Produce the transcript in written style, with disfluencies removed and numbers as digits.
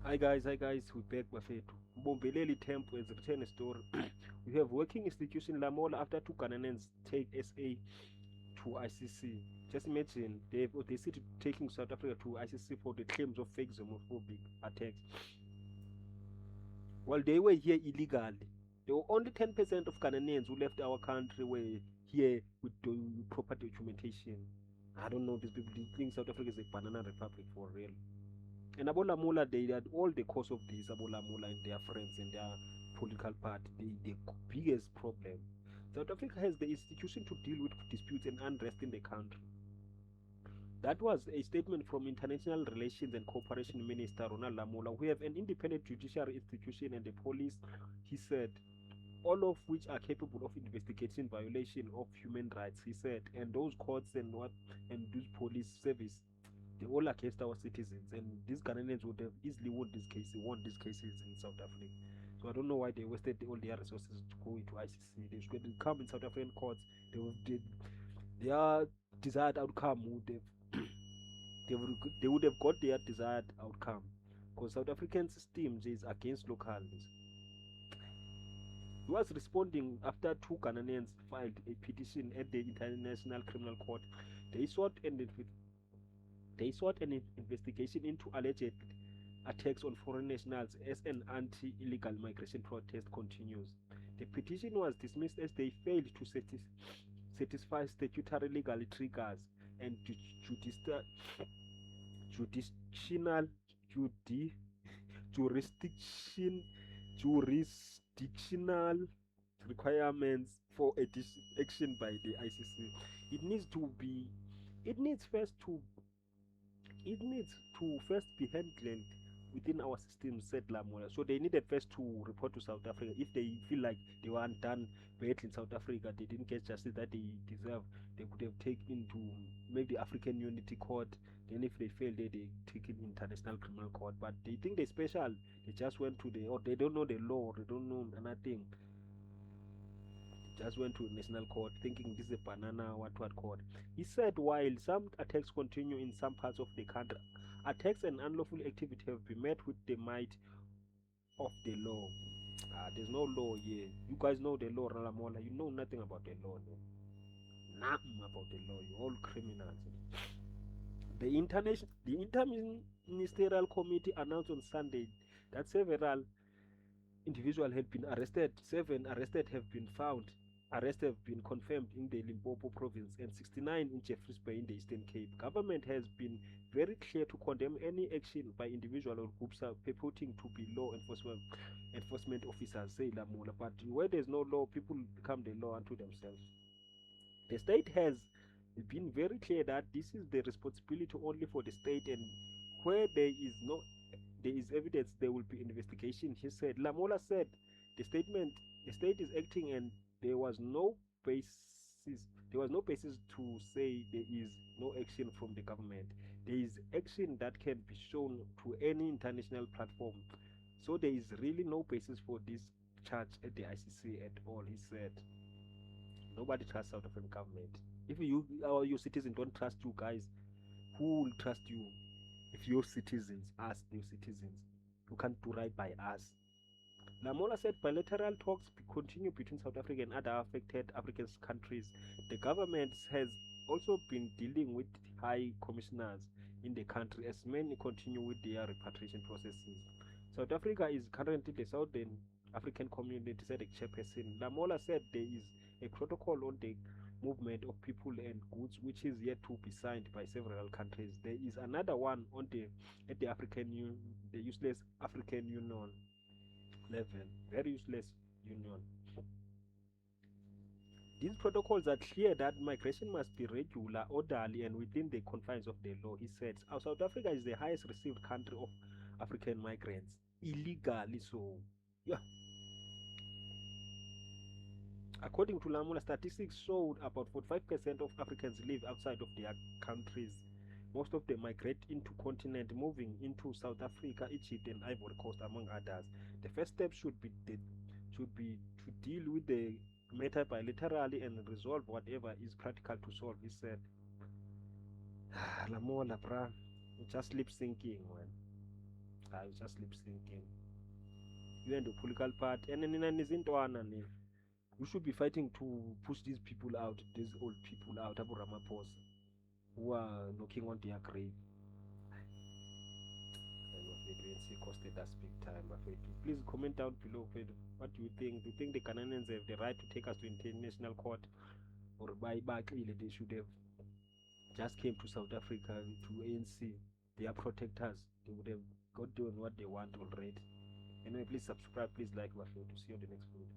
Hi guys, we're back Bafetu. Mbombeleli Temple has written a story. We have working institution Lamola after two Ghanaians take SA to ICC. Just imagine they sit taking South Africa to ICC for the claims of fake xenophobic attacks. While they were here illegally, there were only 10% of Ghanaians who left our country were here with proper documentation. I don't know, these people think South Africa is a banana republic for real. And Abolamula, they had all the cause of this, Abolamula and their friends and their political party, the biggest problem. South Africa has the institution to deal with disputes and unrest in the country. That was a statement from International Relations and Cooperation Minister Ronald Lamola. We have an independent judiciary institution and the police, he said, all of which are capable of investigating violation of human rights, he said, and those courts and those police service, they all against our citizens, and these Ghanaians would have easily won these cases in South Africa. So I don't know why they wasted all their resources to go into ICC. They should come in South African courts. Their desired outcome would have they would have got their desired outcome, because South African system is against locals. He was responding after two Ghanaians filed a petition at the International Criminal Court. They sought an investigation into alleged attacks on foreign nationals as an anti-illegal migration protest continues. The petition was dismissed as they failed to satisfy statutory legal triggers and jurisdictional judi, jurisdiction jurisdictional requirements for action by the ICC. It needs to be it needs first to it needs to first be handled within our system, said Lamola. So they needed first to report to South Africa if they feel like they were undone badly in South Africa, they didn't get justice that they deserve. They could have taken to maybe African Unity Court. Then if they fail, they take it International Criminal Court. But they think they're special. They just went to or they don't know the law. They don't know anything. Just went to national court thinking this is a banana what court. He said while some attacks continue in some parts of the country, attacks and unlawful activity have been met with the might of the law. There's no law here. You guys know the law, Ralamola. You know nothing about the law. No? Nothing about the law. You're all criminals. The Interministerial Committee announced on Sunday that several individuals had been arrested. 7 arrested have been found. Arrests have been confirmed in the Limpopo province and 69 in Jeffreys Bay in the Eastern Cape. Government has been very clear to condemn any action by individual or groups purporting to be law enforcement officers, say Lamola. But where there's no law, people become the law unto themselves. The state has been very clear that this is the responsibility only for the state, and where there is evidence, there will be investigation, he said. Lamola said the state is acting and there was no basis to say there is no action from the government. There is action that can be shown to any international platform. So there is really no basis for this charge at the ICC at all, he said. Nobody trusts South African government. If your citizens don't trust you guys, who will trust you? If your citizens, us, your citizens, you can't do right by us. Lamola said bilateral talks continue between South Africa and other affected African countries. The government has also been dealing with high commissioners in the country as many continue with their repatriation processes. South Africa is currently the Southern African Community, said the chairperson. Lamola said there is a protocol on the movement of people and goods which is yet to be signed by several countries. There is another one on at the the useless African Union level, very useless union. These protocols are clear that migration must be regular, orderly, and within the confines of the law, he said. South Africa is the highest received country of African migrants, illegally so. Yeah. According to Lamola, statistics showed about 45% of Africans live outside of their countries. Most of them migrate into continent, moving into South Africa, Egypt, and Ivory Coast, among others. The first step should be to deal with the matter bilaterally and resolve whatever is practical to solve, he said. Lamola, bruh, just lip syncing, man. hayi just lip syncing. You and the political part and nina nizintwana ni. You should be fighting to push these people out, these old people out, Abu Ramaphosa, who are knocking on their grave. And ANC costed us big time. Please comment down below. What do you think? Do you think the Ghanaians have the right to take us to international court, or by back they should have just came to South Africa to ANC? They are protectors. They would have got doing what they want already. Anyway, please subscribe, please like my video. See you on the next video.